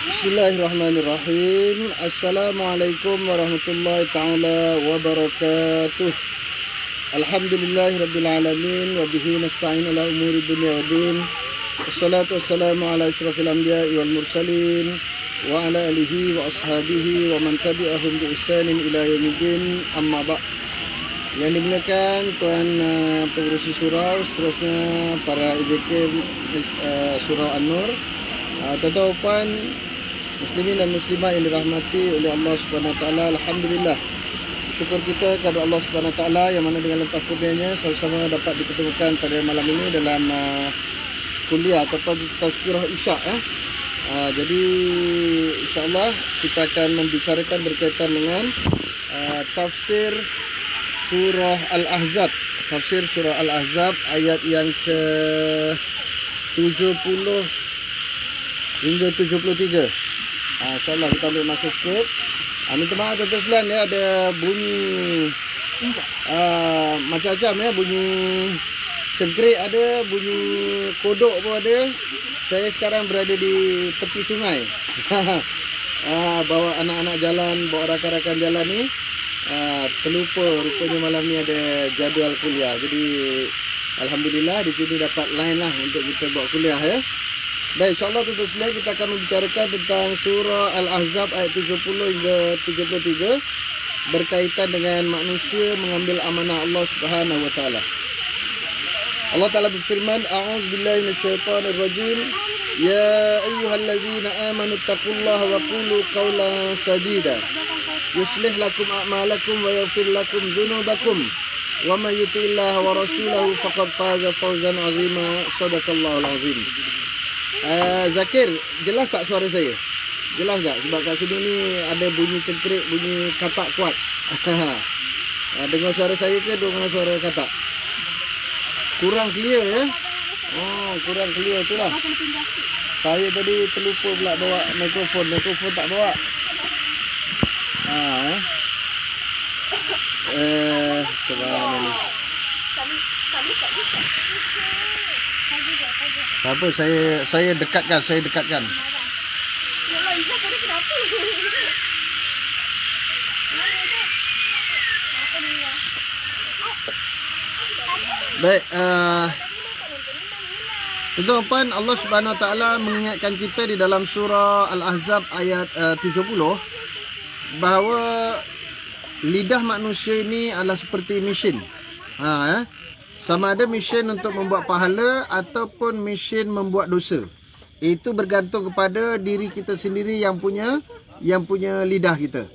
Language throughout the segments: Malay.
Bismillahirrahmanirrahim. Assalamualaikum warahmatullahi ta'ala wabarakatuh. Alhamdulillahi rabbil alamin. Wabihi nasta'in ala umuri dunia wa din. Assalatu wassalamu ala ashrafil anbiya'i wal mursalin. Wa ala alihi wa ashabihi wa man tabi'ahum bi ihsanin ila yaumiddin. Amma ba'. Yang dimuliakan Tuan pengurusi surau, seterusnya para IJK Surau An-Nur, tuan-tuan muslimin dan muslimat yang dirahmati oleh Allah Subhanahu Wa Taala. Alhamdulillah, syukur kita kepada Allah Subhanahu Wa Taala yang mana dengan limpah kurnianya sama-sama dapat dipertemukan pada malam ini dalam kuliah ataupun tazkirah isyak. Jadi insya-Allah kita akan membicarakan berkaitan dengan tafsir surah Al-Ahzab. Tafsir surah Al-Ahzab ayat yang ke 70 hingga 73. InsyaAllah kita ambil masa sikit. Minta maaf tuan-tuan sekalian ya, ada bunyi macam-macam ya, bunyi cengkrik ada, bunyi kodok pun ada. Saya sekarang berada di tepi sungai. Bawa anak-anak jalan, bawa rakan-rakan jalan ni. Terlupa rupanya malam ni ada jadual kuliah. Jadi alhamdulillah di sini dapat line lah untuk kita buat kuliah ya. Baik, insyaAllah tuan-tuan sekalian kita akan membicarakan tentang surah Al-Ahzab ayat 70 hingga 73 berkaitan dengan manusia mengambil amanah Allah Subhanahu Wa Taala. Allah Taala berfirman, A'udzubillahi minasyaitonirrajim. Ya ayyuhallazina amanu taqullaha wa qulu qawlan sadida. Yuslih lakum a'malakum wa yaghfir lakum dzunubakum. Wa may yuti'illaha wa rasulahu faqad faza fawzan 'azima. Shadaqallahul 'azim. Zakir, jelas tak suara saya? Jelas tak? Sebab kat sini ni ada bunyi cengkrik, bunyi katak kuat. Dengar suara saya ke dengar suara katak? Kurang clear ya? Oh, kurang clear tu lah. Saya tadi terlupa pula bawa mikrofon. Mikrofon tak bawa. Subhanallah. Tak apa, saya dekatkan. Baik, tuan-tuan, Allah Subhanahu Wa Taala mengingatkan kita di dalam surah Al-Ahzab ayat 70 bahawa lidah manusia ini adalah seperti mesin. Sama ada mesin untuk membuat pahala ataupun mesin membuat dosa. Itu bergantung kepada diri kita sendiri yang punya lidah kita.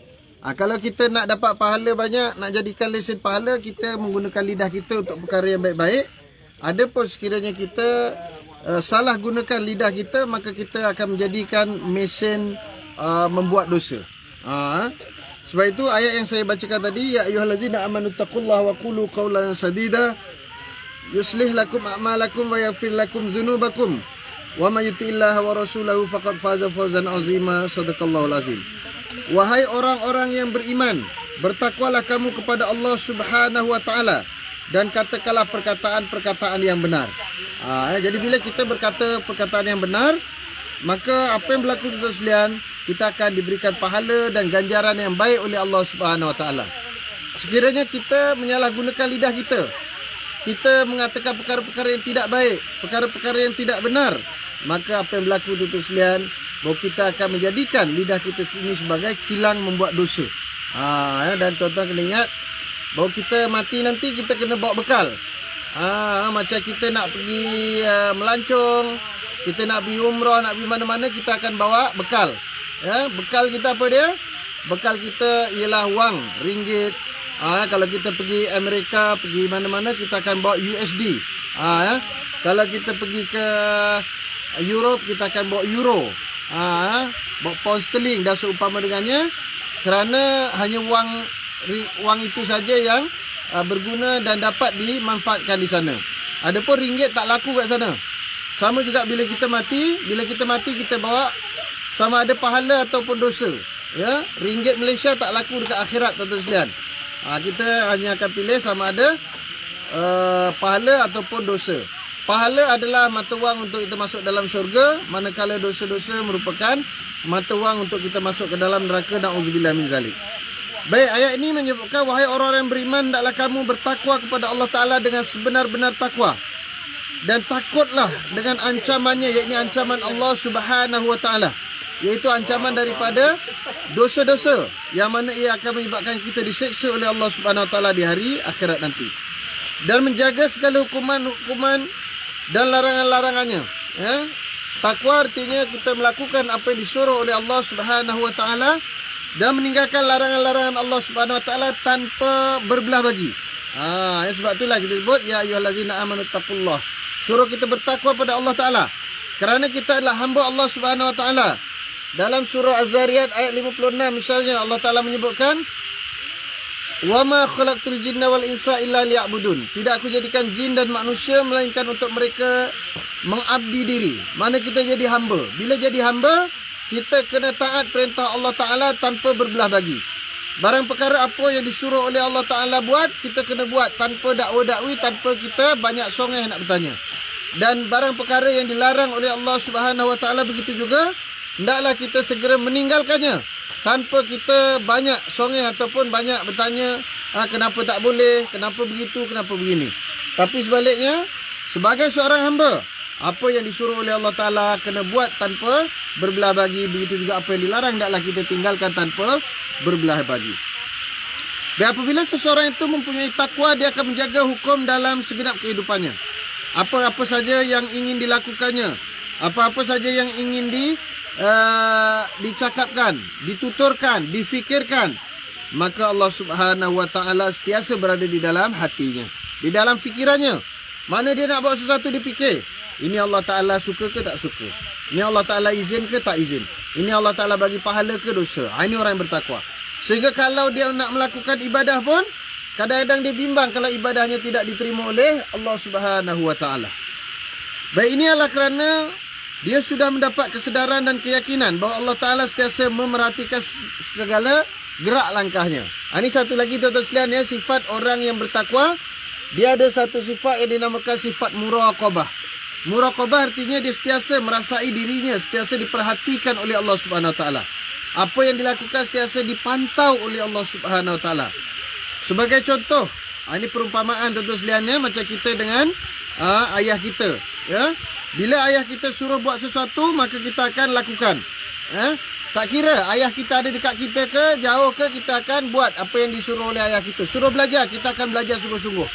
Kalau kita nak dapat pahala banyak, nak jadikan lesen pahala, kita menggunakan lidah kita untuk perkara yang baik-baik. Adapun sekiranya kita salah gunakan lidah kita, maka kita akan menjadikan mesin membuat dosa. Sebab itu ayat yang saya bacakan tadi, ya ayyuhallazina amanu taqullaha wa qulu qawlan sadida. Yuslih lakum a'malakum wa yaghfir lakum dzunubakum. Wa may yuti'illaha wa rasulahu faqad faza fawzan 'azima. Shadaqallahul 'azim. Wahai orang-orang yang beriman, bertakwalah kamu kepada Allah Subhanahu Wa Taala dan katakanlah perkataan-perkataan yang benar. Jadi bila kita berkata perkataan yang benar, maka apa yang berlaku tuan-tuan sekalian, kita akan diberikan pahala dan ganjaran yang baik oleh Allah Subhanahu Wa Taala. Sekiranya kita menyalahgunakan lidah kita mengatakan perkara-perkara yang tidak baik, perkara-perkara yang tidak benar, maka apa yang berlaku tuan-tuan sekalian, bahawa kita akan menjadikan lidah kita ini sebagai kilang membuat dosa. Dan tuan-tuan kena ingat bahawa kita mati nanti kita kena bawa bekal. Macam kita nak pergi melancong, kita nak pergi umrah, nak pergi mana-mana, kita akan bawa bekal. Bekal kita apa dia? Bekal kita ialah wang, ringgit. Kalau kita pergi Amerika, pergi mana-mana, kita akan bawa USD. Kalau kita pergi ke Europe, kita akan bawa euro. Bawa pound sterling dan seumpama dengannya, kerana hanya wang itu saja yang berguna dan dapat dimanfaatkan di sana. Adapun ringgit tak laku kat sana. Sama juga bila kita mati kita bawa sama ada pahala ataupun dosa. Ringgit Malaysia tak laku dekat akhirat tuan-tuan sekalian. Kita hanya akan pilih sama ada pahala ataupun dosa. pahala adalah mata wang untuk kita masuk dalam syurga, manakala dosa-dosa merupakan mata wang untuk kita masuk ke dalam neraka. Na'udzubillah min zalik. Baik, ayat ini menyebutkan, wahai orang-orang yang beriman, hendaklah kamu bertakwa kepada Allah Ta'ala dengan sebenar-benar takwa. Dan takutlah dengan ancamannya, iaitu ancaman Allah Subhanahu Wa Ta'ala, iaitu ancaman daripada dosa-dosa yang mana ia akan menyebabkan kita diseksa oleh Allah Subhanahu Wa Ta'ala di hari akhirat nanti. Dan menjaga segala hukuman-hukuman dan larangan-larangannya. Takwa artinya kita melakukan apa yang disuruh oleh Allah Subhanahu Wa Ta'ala dan meninggalkan larangan-larangan Allah Subhanahu Wa Ta'ala tanpa berbelah bagi. Sebab itulah kita sebut ya ayyuhallazina amanu taqullah. Suruh kita bertakwa pada Allah Ta'ala kerana kita adalah hamba Allah Subhanahu Wa Ta'ala. Dalam surah Az-Zariyat ayat 56 misalnya, Allah Ta'ala menyebutkan, وَمَا خَلَقْتُ الْجِنَّ وَالْإِنسَ إِلَّا لِيَعْبُدُونَ. Tidak aku jadikan jin dan manusia melainkan untuk mereka mengabdi diri. Mana kita jadi hamba. Bila jadi hamba, kita kena taat perintah Allah Ta'ala tanpa berbelah bagi. Barang perkara apa yang disuruh oleh Allah Ta'ala buat, kita kena buat tanpa dakwa-dakwi, tanpa kita banyak songeh nak bertanya. Dan barang perkara yang dilarang oleh Allah Subhanahu Wa Ta'ala begitu juga, hendaklah kita segera meninggalkannya tanpa kita banyak songeh ataupun banyak bertanya, kenapa tak boleh, kenapa begitu, kenapa begini. Tapi sebaliknya, sebagai seorang hamba, apa yang disuruh oleh Allah Ta'ala kena buat tanpa berbelah bagi. Begitu juga apa yang dilarang, hendaklah kita tinggalkan tanpa berbelah bagi. Dan apabila seseorang itu mempunyai takwa, dia akan menjaga hukum dalam segenap kehidupannya. Apa-apa saja yang ingin dilakukannya, apa-apa saja yang ingin dicakapkan, dituturkan, difikirkan, maka Allah Subhanahu Wa Ta'ala sentiasa berada di dalam hatinya, di dalam fikirannya. Mana dia nak buat sesuatu, dipikir, ini Allah Ta'ala suka ke tak suka, ini Allah Ta'ala izin ke tak izin, ini Allah Ta'ala bagi pahala ke dosa. Ini orang yang bertakwa. Sehingga kalau dia nak melakukan ibadah pun, kadang-kadang dia bimbang kalau ibadahnya tidak diterima oleh Allah Subhanahu Wa Ta'ala. Baik, ini adalah kerana dia sudah mendapat kesedaran dan keyakinan bahawa Allah Ta'ala sentiasa memerhatikan segala gerak langkahnya. Ini satu lagi tuan-tuan sekalian, ya, sifat orang yang bertakwa. Dia ada satu sifat yang dinamakan sifat muraqabah. Muraqabah artinya dia sentiasa merasai dirinya, sentiasa diperhatikan oleh Allah Subhanahu Wa Ta'ala. Apa yang dilakukan sentiasa dipantau oleh Allah Subhanahu Wa Ta'ala. Sebagai contoh, ini perumpamaan tuan-tuan sekalian, ya, macam kita dengan ayah kita, ya. Bila ayah kita suruh buat sesuatu, maka kita akan lakukan. Tak kira ayah kita ada dekat kita ke, jauh ke, kita akan buat apa yang disuruh oleh ayah kita. Suruh belajar, kita akan belajar sungguh-sungguh.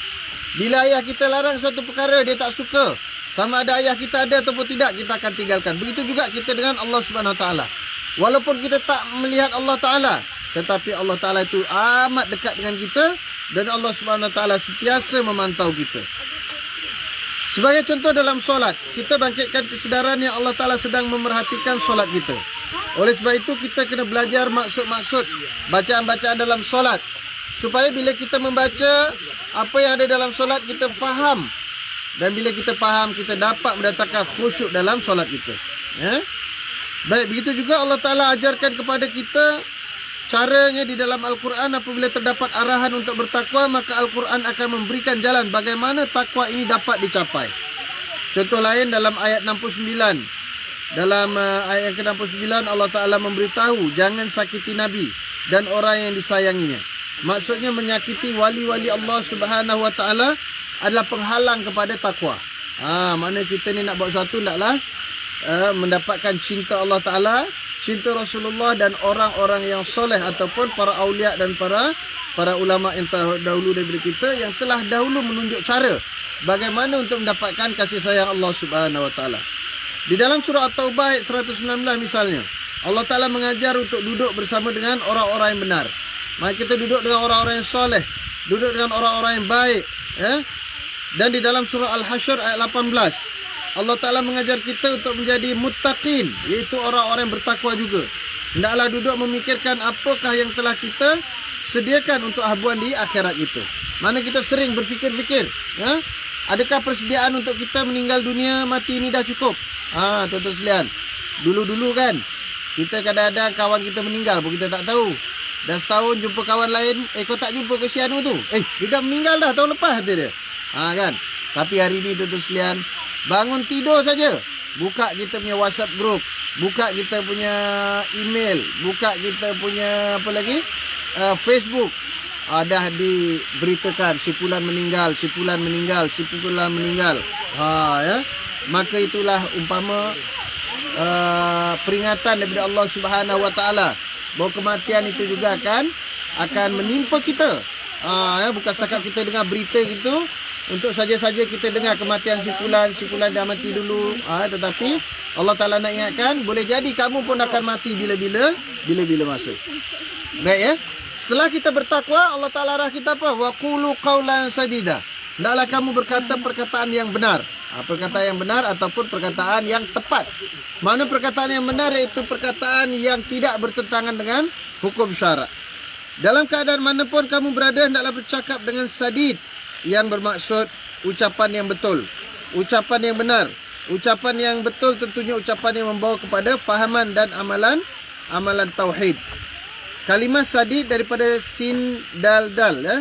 Bila ayah kita larang suatu perkara, dia tak suka, sama ada ayah kita ada ataupun tidak, kita akan tinggalkan. Begitu juga kita dengan Allah Subhanahu Wa Ta'ala. Walaupun kita tak melihat Allah Ta'ala, tetapi Allah Ta'ala itu amat dekat dengan kita, dan Allah Subhanahu Wa Ta'ala sentiasa memantau kita. Sebagai contoh dalam solat, kita bangkitkan kesedaran yang Allah Ta'ala sedang memerhatikan solat kita. Oleh sebab itu, kita kena belajar maksud-maksud bacaan-bacaan dalam solat, supaya bila kita membaca apa yang ada dalam solat, kita faham. Dan bila kita faham, kita dapat mendatangkan khusyuk dalam solat kita. Baik, begitu juga Allah Ta'ala ajarkan kepada kita caranya di dalam Al-Quran. Apabila terdapat arahan untuk bertakwa, maka Al-Quran akan memberikan jalan bagaimana takwa ini dapat dicapai. Contoh lain dalam ayat 69. Dalam ayat ke-69 Allah Ta'ala memberitahu jangan sakiti Nabi dan orang yang disayanginya. Maksudnya menyakiti wali-wali Allah Subhanahu Wa Ta'ala adalah penghalang kepada takwa. Mana kita ni nak buat sesuatu, taklah mendapatkan cinta Allah Ta'ala, cinta Rasulullah dan orang-orang yang soleh ataupun para awliya dan para ulama yang terdahulu daripada kita, yang telah dahulu menunjuk cara bagaimana untuk mendapatkan kasih sayang Allah Subhanahu Wa Ta'ala. Di dalam surah At-Taubah ayat 119 misalnya, Allah Ta'ala mengajar untuk duduk bersama dengan orang-orang yang benar. Maka kita duduk dengan orang-orang yang soleh, duduk dengan orang-orang yang baik, Dan di dalam surah Al-Hasyr ayat 18, Allah Ta'ala mengajar kita untuk menjadi muttaqin, iaitu orang-orang yang bertakwa juga. Hendaklah duduk memikirkan apakah yang telah kita sediakan untuk habuan di akhirat kita. Mana kita sering berfikir-fikir, adakah persediaan untuk kita meninggal dunia, mati ini dah cukup? Tuan-tuan sekalian, dulu-dulu kan, kita kadang-kadang kawan kita meninggal pun kita tak tahu. Dah setahun jumpa kawan lain, kau tak jumpa ke si Anu tu? Dia dah meninggal dah tahun lepas, kata dia. Kan? Tapi hari ini tuan-tuan sekalian, Bangun tidur saja, buka kita punya WhatsApp group, buka kita punya email, buka kita punya apa lagi, Facebook. Dah diberitakan si fulan meninggal, si fulan meninggal, si fulan meninggal. Ya. Maka itulah umpama peringatan daripada Allah Subhanahu Wa Taala bahawa kematian itu juga akan menimpa kita. Ya, bukan setakat kita dengar berita gitu, untuk saja-saja kita dengar kematian si fulan dah mati dulu. Tetapi Allah Taala nak ingatkan, boleh jadi kamu pun akan mati bila-bila masa. Baik ya. Setelah kita bertakwa, Allah Taala arah kita apa? Wa qulu qawlan sadida. Hendaklah kamu berkata perkataan yang benar. Perkataan yang benar ataupun perkataan yang tepat. Mana perkataan yang benar, iaitu perkataan yang tidak bertentangan dengan hukum syarak. Dalam keadaan manapun kamu berada, hendaklah bercakap dengan sadid, yang bermaksud ucapan yang betul, ucapan yang benar. Ucapan yang betul tentunya ucapan yang membawa kepada fahaman dan amalan tauhid. Kalimah sadid daripada sin dal dal, ya,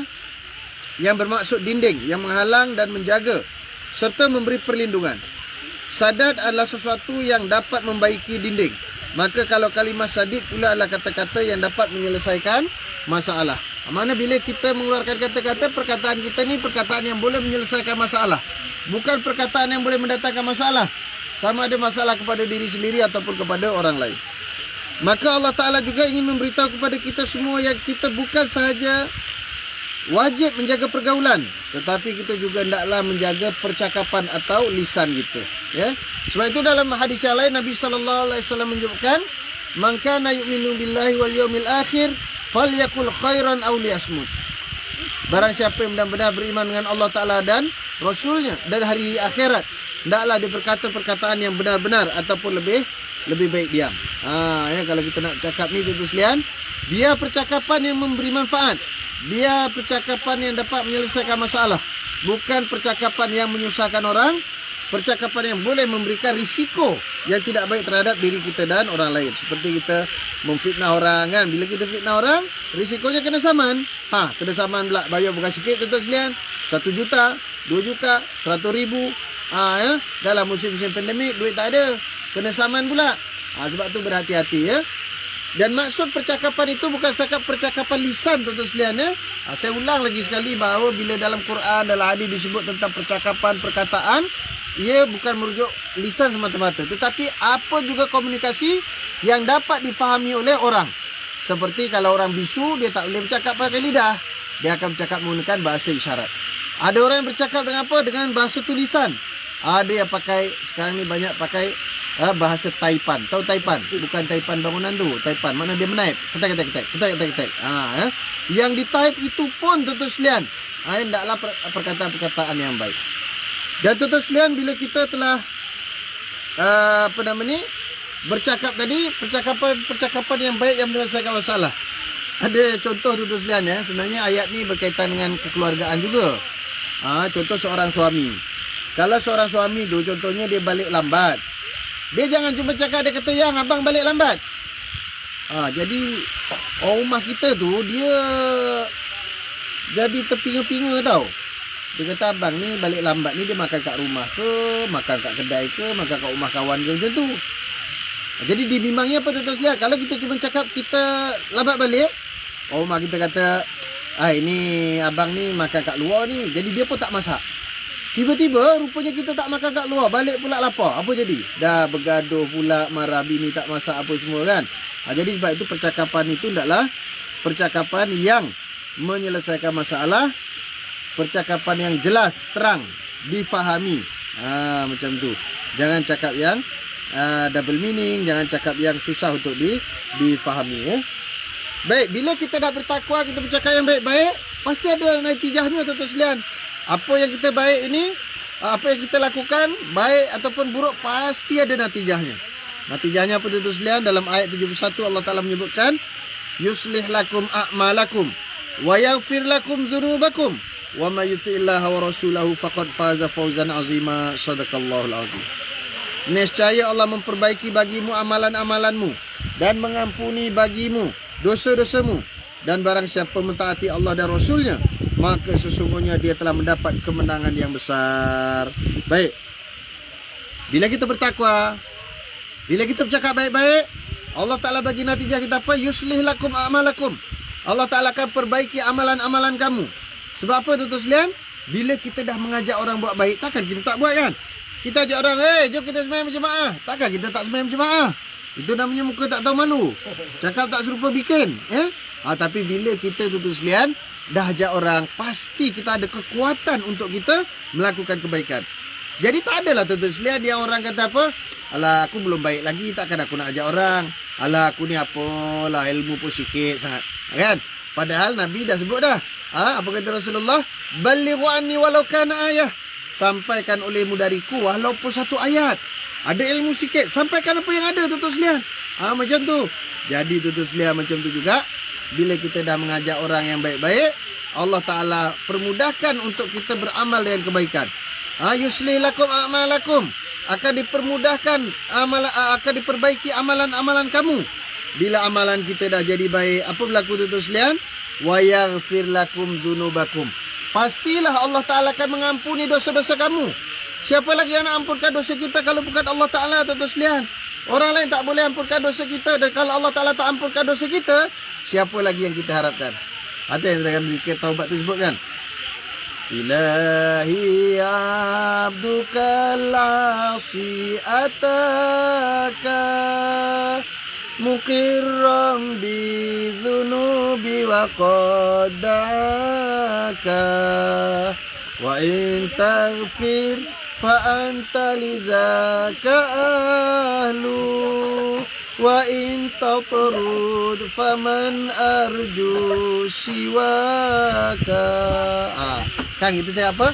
yang bermaksud dinding, yang menghalang dan menjaga serta memberi perlindungan. Sadad adalah sesuatu yang dapat membaiki dinding. Maka kalau kalimah sadid pula adalah kata-kata yang dapat menyelesaikan masalah. Mana bila kita mengeluarkan kata-kata, perkataan kita ni perkataan yang boleh menyelesaikan masalah, bukan perkataan yang boleh mendatangkan masalah, sama ada masalah kepada diri sendiri ataupun kepada orang lain. Maka Allah Ta'ala juga ingin memberitahu kepada kita semua yang kita bukan sahaja wajib menjaga pergaulan, tetapi kita juga hendaklah menjaga percakapan atau lisan kita. Ya? Sebab itu dalam hadis yang lain Nabi SAW menyebutkan, "Man kana yu'minu billahi wal yawmil akhir falyakul khairan aw liyasmut." Barang siapa yang benar-benar beriman dengan Allah Ta'ala dan Rasulnya dan hari akhirat, hendaklah dia berkata perkataan yang benar-benar ataupun lebih baik diam. Ya, kalau kita nak cakap ni tuan-tuan sekalian, biar percakapan yang memberi manfaat, biar percakapan yang dapat menyelesaikan masalah, bukan percakapan yang menyusahkan orang, percakapan yang boleh memberikan risiko yang tidak baik terhadap diri kita dan orang lain. Seperti kita memfitnah orang kan. Bila kita fitnah orang, risikonya kena saman. Kena saman pula. Bayar bukan sikit tuan-tuan sekalian. 1 juta, 2 juta, 100 ribu. Ya. Dalam musim-musim pandemik, duit tak ada. Kena saman pula. Sebab tu berhati-hati ya. Dan maksud percakapan itu bukan setakat percakapan lisan tuan-tuan sekalian ya. Saya ulang lagi sekali bahawa bila dalam Quran, dalam hadis disebut tentang percakapan, perkataan, ia bukan merujuk lisan semata-mata, tetapi apa juga komunikasi yang dapat difahami oleh orang. Seperti kalau orang bisu, dia tak boleh bercakap pakai lidah, dia akan bercakap menggunakan bahasa isyarat. Ada orang yang bercakap dengan apa? Dengan bahasa tulisan. Ada yang pakai, sekarang ni banyak pakai bahasa taipan. Tahu taipan? Bukan taipan bangunan tu. Taipan, mana dia menaip. Ketek. Yang ditaip itu pun tuan-tuan sekalian, hendaklah perkataan-perkataan yang baik. Dan tuan-tuan sekalian, bila kita telah bercakap tadi, percakapan yang baik yang menyelesaikan masalah. Ada contoh tuan-tuan sekalian ya. Sebenarnya ayat ni berkaitan dengan kekeluargaan juga. Contoh seorang suami. Kalau seorang suami tu contohnya dia balik lambat, dia jangan cuma cakap, dia kata, "Yang abang balik lambat." Jadi orang rumah kita tu dia jadi terpinga-pinga tau. Dia kata, "Abang ni balik lambat ni dia makan kat rumah ke, makan kat kedai ke, makan kat rumah kawan ke," macam tu. Jadi dibimbangnya apa tuan-tuan sekalian? Kalau kita cuma cakap kita lambat balik, orang rumah kita kata, "Ini abang ni makan kat luar ni." Jadi dia pun tak masak. Tiba-tiba rupanya kita tak makan kat luar, balik pula lapar. Apa jadi? Dah bergaduh pula, marah bini tak masak apa semua kan. Jadi sebab itu percakapan itu hendaklah percakapan yang menyelesaikan masalah, percakapan yang jelas, terang, difahami. Macam tu. Jangan cakap yang double meaning, jangan cakap yang susah untuk difahami. Baik, bila kita dah bertakwa, kita bercakap yang baik-baik, pasti ada natijahnya tuan-tuan sekalian. Apa yang kita baik ini, apa yang kita lakukan, baik ataupun buruk, pasti ada natijahnya. Natijahnya apa tuan-tuan sekalian? Dalam ayat 71 Allah Ta'ala menyebutkan, "Yuslih lakum a'malakum wa yaghfir lakum dzunubakum wa may yuti'illaha wa rasulahu faqad faza fawzan 'azima." Shadaqallahul 'azim. Nescaya Allah memperbaiki bagimu amalan-amalanmu dan mengampuni bagimu dosa-dosamu, dan barang siapa mentaati Allah dan Rasulnya, maka sesungguhnya dia telah mendapat kemenangan yang besar. Baik. Bila kita bertakwa, bila kita bercakap baik-baik, Allah Ta'ala bagi natijah kita apa? Yuslih lakum a'malakum. Allah Ta'ala akan perbaiki amalan-amalan kamu. Sebab apa tuan-tuan sekalian? Bila kita dah mengajak orang buat baik, takkan kita tak buat kan? Kita ajak orang, jom kita sembahyang berjemaah. Takkan kita tak sembahyang berjemaah? Itu namanya muka tak tahu malu. Cakap tak serupa bikin. Tapi bila kita tuan-tuan sekalian, dah ajak orang, pasti kita ada kekuatan untuk kita melakukan kebaikan. Jadi tak adalah tuan-tuan sekalian yang orang kata apa? Alah, aku belum baik lagi, takkan aku nak ajak orang. Alah, aku ni apalah, ilmu pun sikit sangat. Kan? Padahal Nabi dah sebut dah. Apa kata Rasulullah? Balighu anni walau kana ayah. Sampaikan olehmu dariku walaupun satu ayat. Ada ilmu sikit, sampaikan apa yang ada tuan-tuan sekalian. Macam tu. Jadi tuan-tuan sekalian macam tu juga. Bila kita dah mengajak orang yang baik-baik, Allah Ta'ala permudahkan untuk kita beramal dengan kebaikan. Yuslih lakum a'malakum. Akan dipermudahkan, akan diperbaiki amalan-amalan kamu. Bila amalan kita dah jadi baik, apa berlaku tuan-tuan sekalian? Wa yaghfir lakum dzunubakum. Pastilah Allah Ta'ala akan mengampuni dosa-dosa kamu. Siapa lagi yang nak ampunkan dosa kita kalau bukan Allah Ta'ala, tuan-tuan sekalian? Orang lain tak boleh ampunkan dosa kita. Dan kalau Allah Ta'ala tak ampunkan dosa kita, siapa lagi yang kita harapkan? Ada yang dalam zikir taubat tu sebutkan. Ilahi abdukal asi ataka muqirram bi dhunubi wa qaddaka wa in taghfir fa anta lidzaka ahlu wa in tatrud faman arju siwaka. Kan kita cakap apa?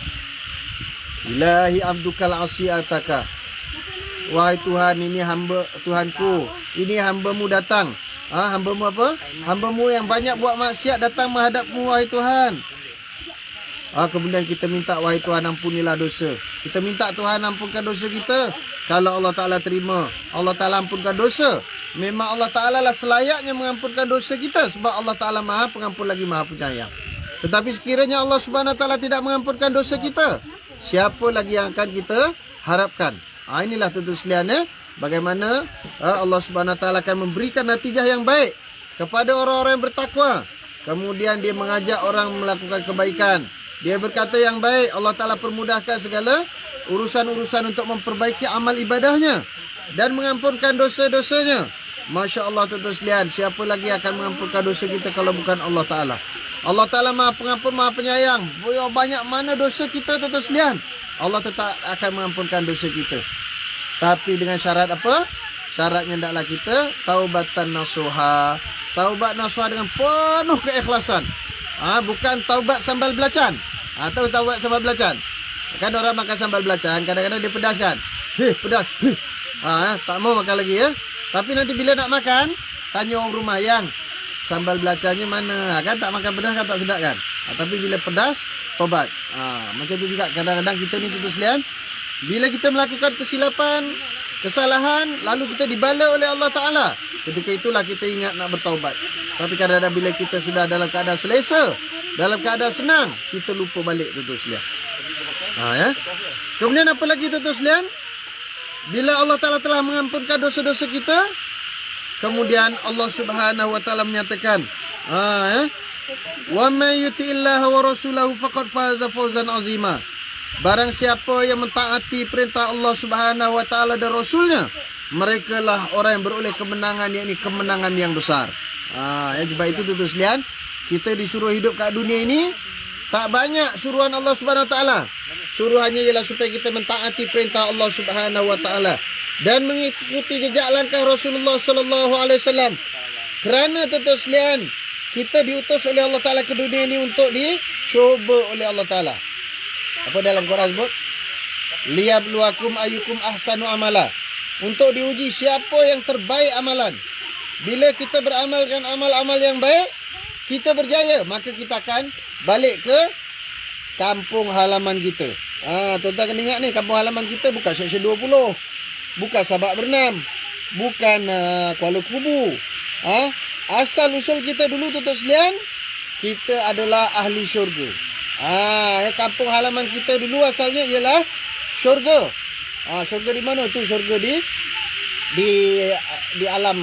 Ilahi abdukal asiataka. Wahai Tuhan, ini hamba Tuhanku. Ini hambamu datang. Hambamu apa? Hambamu yang banyak buat maksiat datang menghadapmu, wahai Tuhan. Kemudian kita minta, wahai Tuhan, ampunilah dosa. Kita minta Tuhan ampunkan dosa kita. Kalau Allah Ta'ala terima, Allah Ta'ala ampunkan dosa. Memang Allah Ta'ala lah selayaknya mengampunkan dosa kita. Sebab Allah Ta'ala Maha Pengampun lagi Maha Penyayang. Tetapi sekiranya Allah Subhanahu Wa Ta'ala tidak mengampunkan dosa kita, siapa lagi yang akan kita harapkan? Inilah tuan-tuan sekalian, bagaimana Allah Subhanahu Wa Ta'ala akan memberikan natijah yang baik kepada orang-orang yang bertakwa. Kemudian dia mengajak orang melakukan kebaikan. Dia berkata yang baik, Allah Ta'ala permudahkan segala urusan-urusan untuk memperbaiki amal ibadahnya dan mengampunkan dosa-dosanya. Masya Allah tuan-tuan sekalian, siapa lagi akan mengampunkan dosa kita kalau bukan Allah Ta'ala? Allah Ta'ala Maha Pengampun, Maha Penyayang. Banyak mana dosa kita tuan-tuan sekalian, Allah tetap akan mengampunkan dosa kita. Tapi dengan syarat apa? Syaratnya hendaklah kita taubatan nasuha. Taubat nasuha dengan penuh keikhlasan. Bukan taubat sambal belacan. Tahu taubat sambal belacan? Kan orang makan sambal belacan, kadang-kadang dia pedas kan? Pedas. Tak mau makan lagi ya. Tapi nanti bila nak makan, tanya orang rumah, yang sambal belacannya mana? Kan tak makan pedas kan tak sedap kan? Tapi bila pedas, tobat. Macam tu juga kadang-kadang kita ni tuan-tuan sekalian, bila kita melakukan kesilapan, kesalahan, lalu kita dibala oleh Allah Ta'ala, ketika itulah kita ingat nak bertaubat. Tapi kadang-kadang bila kita sudah dalam keadaan selesa, dalam keadaan senang, kita lupa balik tuan-tuan sekalian. Kemudian apa lagi tuan-tuan sekalian? Bila Allah Ta'ala telah mengampunkan dosa-dosa kita, kemudian Allah Subhanahu Wa Ta'ala menyatakan, wa may yuti'illaha wa rasulahu faqad faza fawzan azima. Barang siapa yang mentaati perintah Allah Subhanahu Wa Ta'ala dan Rasulnya, merekalah orang yang beroleh kemenangan, yakni kemenangan yang besar. Sebab itu tuan-tuan sekalian, kita disuruh hidup kat dunia ini, tak banyak suruhan Allah Subhanahu Wa Ta'ala. Suruhannya ialah supaya kita mentaati perintah Allah Subhanahu Wa Ta'ala dan mengikuti jejak langkah Rasulullah Sallallahu Alaihi Wasallam. Kerana tuan-tuan sekalian, kita diutus oleh Allah Ta'ala ke dunia ini untuk dicoba oleh Allah Ta'ala. Apa dalam Quran sebut? Liyabluwakum ayyukum ahsanu amala. Untuk diuji siapa yang terbaik amalan. Bila kita beramalkan amal-amal yang baik, kita berjaya, maka kita akan balik ke kampung halaman kita. Tuan-tuan kena ingat ni, kampung halaman kita bukan Seksyen 20, bukan Sabak Bernam, bukan Kuala Kubu. Asal usul kita dulu tuan-tuan sekalian, kita adalah ahli syurga. Kampung halaman kita dulu asalnya ialah syurga. Syurga di mana tu? Syurga di di alam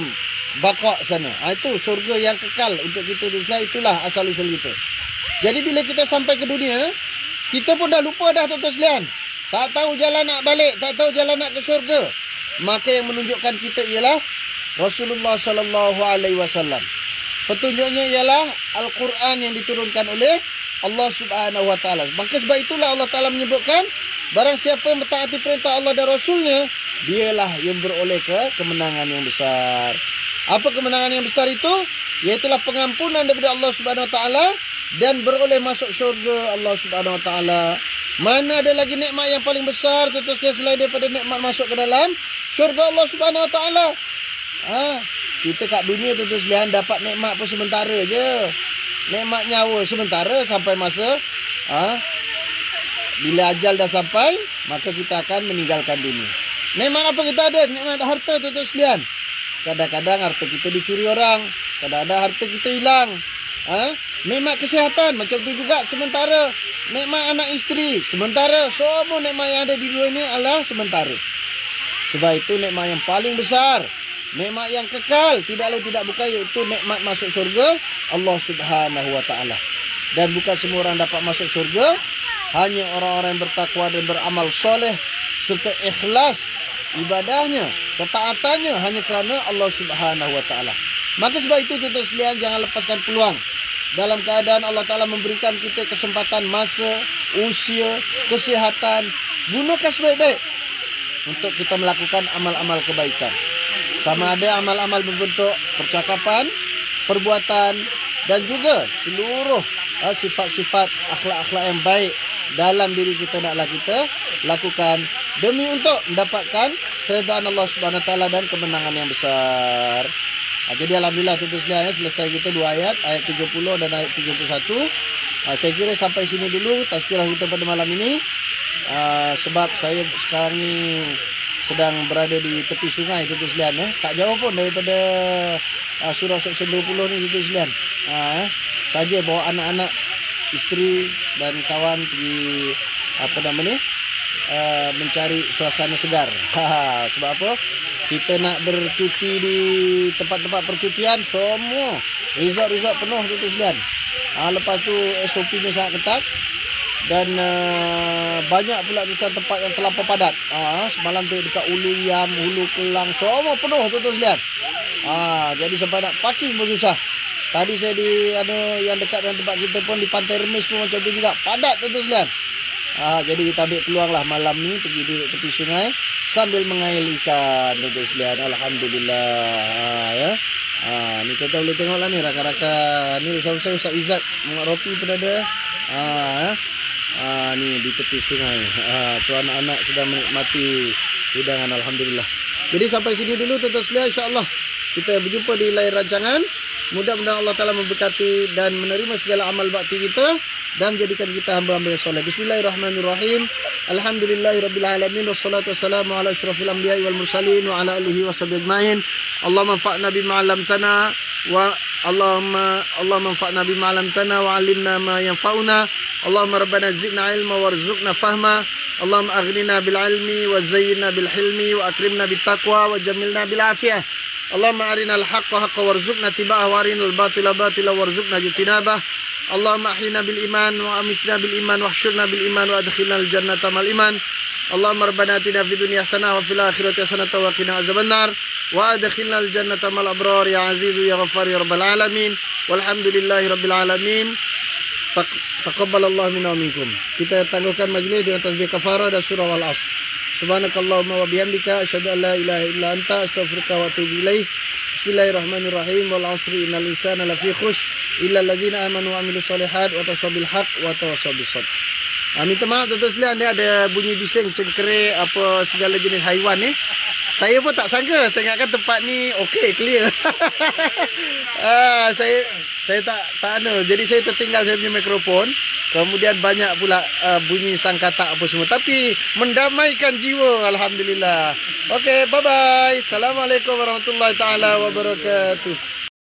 bakok sana. Itu syurga yang kekal untuk kita tu sekalian. Itulah asal usul kita. Jadi bila kita sampai ke dunia, kita pun dah lupa dah tuan-tuan sekalian. Tak tahu jalan nak balik, tak tahu jalan nak ke syurga. Maka yang menunjukkan kita ialah Rasulullah sallallahu alaihi wasallam. Petunjuknya ialah Al-Quran yang diturunkan oleh Allah Subhanahu wa taala. Maka sebab itulah Allah Taala menyebutkan barang siapa yang mentaati perintah Allah dan Rasulnya, dialah yang beroleh kemenangan yang besar. Apa kemenangan yang besar itu? Iaitulah pengampunan daripada Allah Subhanahu wa taala dan beroleh masuk syurga Allah Subhanahu wa taala. Mana ada lagi nikmat yang paling besar selain daripada nikmat masuk ke dalam syurga Allah Subhanahu wa taala. Kita kat dunia tuan-tuan sekalian dapat nikmat pun sementara je. Nikmat nyawa sementara sampai masa bila ajal dah sampai, maka kita akan meninggalkan dunia. Nikmat apa kita ada? Nikmat harta tuan-tuan sekalian. Kadang-kadang harta kita dicuri orang, kadang-kadang harta kita hilang. Nikmat kesihatan macam tu juga sementara. Nikmat anak isteri sementara. Semua nikmat yang ada di dunia ini adalah sementara. Sebab itu nikmat yang paling besar, nikmat yang kekal, tidak lain tidak bukan iaitu nikmat masuk syurga Allah Subhanahu wa taala. Dan bukan semua orang dapat masuk syurga, hanya orang-orang yang bertakwa dan beramal soleh serta ikhlas ibadahnya, ketaatannya hanya kerana Allah Subhanahu wa taala. Maka sebab itu tuan-tuan sekalian, jangan lepaskan peluang. Dalam keadaan Allah Taala memberikan kita kesempatan, masa, usia, kesihatan, gunakan sebaik-baik untuk kita melakukan amal-amal kebaikan. Sama ada amal-amal berbentuk percakapan, perbuatan dan juga seluruh sifat-sifat akhlak-akhlak yang baik dalam diri kita naklah kita lakukan demi untuk mendapatkan keredaan Allah Subhanahu Wa Taala dan kemenangan yang besar. Jadi alhamdulillah tuan-tuan sekalian, selesai kita 2 ayat 70 dan ayat 31. Saya kira sampai sini dulu tazkirah kita pada malam ini. Sebab saya sekarang ni sedang berada di tepi sungai tuan-tuan sekalian, tak jauh pun daripada surau seksyen 20 ni tuan-tuan sekalian. Saja bawa anak-anak, isteri dan kawan pergi mencari suasana segar. Sebab apa? Kita nak bercuti di tempat-tempat percutian, semua resort-resort penuh tuan-tuan sekalian. Lepas tu SOP-nya sangat ketat. Dan banyak pula tempat yang terlampau padat. Semalam tu dekat Ulu Yam, Hulu Kelang, semua penuh tuan-tuan sekalian. Jadi sampai nak parking pun susah. Tadi saya di yang dekat dengan tempat kita pun di Pantai Remis pun macam tu juga, padat tuan-tuan sekalian. Jadi kita ambil peluang lah malam ni pergi duduk tepi sungai sambil mengail ikan tuan-tuan sekalian. Alhamdulillah. Ni kita boleh tengok lah ni rakan-rakan. Ni bersama saya Ustaz Izzat Muhammad Ropi pun ada. Ni di tepi sungai. Tu anak-anak sedang menikmati hidangan. Alhamdulillah. Jadi sampai sini dulu tuan-tuan sekalian, insya-Allah kita berjumpa di lain rancangan. Mudah-mudahan Allah Taala memberkati dan menerima segala amal bakti kita dan menjadikan kita hamba-hamba yang soleh. Bismillahirrahmanirrahim. Alhamdulillahirabbil alamin wassalatu wassalamu ala asyrafil anbiya'i wal mursalin wa ala alihi washabihi ajmain. Allahumma anfa'na bima 'allamtana wa Allahumma anfa'na bima 'allamtana wa 'allimna ma yanfa'una. Allahumma rabbana zidna ilma warzuqna fahma. Allahumma aghnina bil ilmi wa zayyinna bil hilmi wa akrimna bit taqwa wa jamilna bil afiyah. Allahumma arinal haqqa haqqa warzuqna tiba'ah wa arinal batila batila warzuqna jitinabah. Allahumma ahyina bil iman wa amitna bil iman wa ahsyurna bil iman wa adkhilna al jannata mal iman. Allahumma rabbana atina fid dunya hasanah wa fil akhirati hasanah wa qina azabannar wa adkhilna al jannata mal abrar ya azizu ya ghaffar ya rabbal alamin. Walhamdulillahi rabbil alamin. Taqabbalallahu minna wa minkum. Kita tangguhkan majlis dengan tasbih kafarah dan surah Al-Asr. Subhanakallahumma wa bihamdika asyhadu an la ilaha illa anta astaghfiruka wa atubu ilaik. Bismillahirrahmanirrahim. Wal 'asri innal insana lafi khusr illa allazina amanu wa 'amilus solihat wa tawassaw bil haqq wa tawassaw bis sabr. Minta maaf tuan-tuan sekalian, ni ada bunyi bising, cengkerik, apa segala jenis haiwan ni. Saya pun tak sangka, saya ingatkan tempat ni okey, clear. Saya tak jadi saya tertinggal saya punya mikrofon. Kemudian banyak pula bunyi sangkata apa semua. Tapi mendamaikan jiwa, alhamdulillah. Okey, bye-bye. Assalamualaikum warahmatullahi taala wabarakatuh.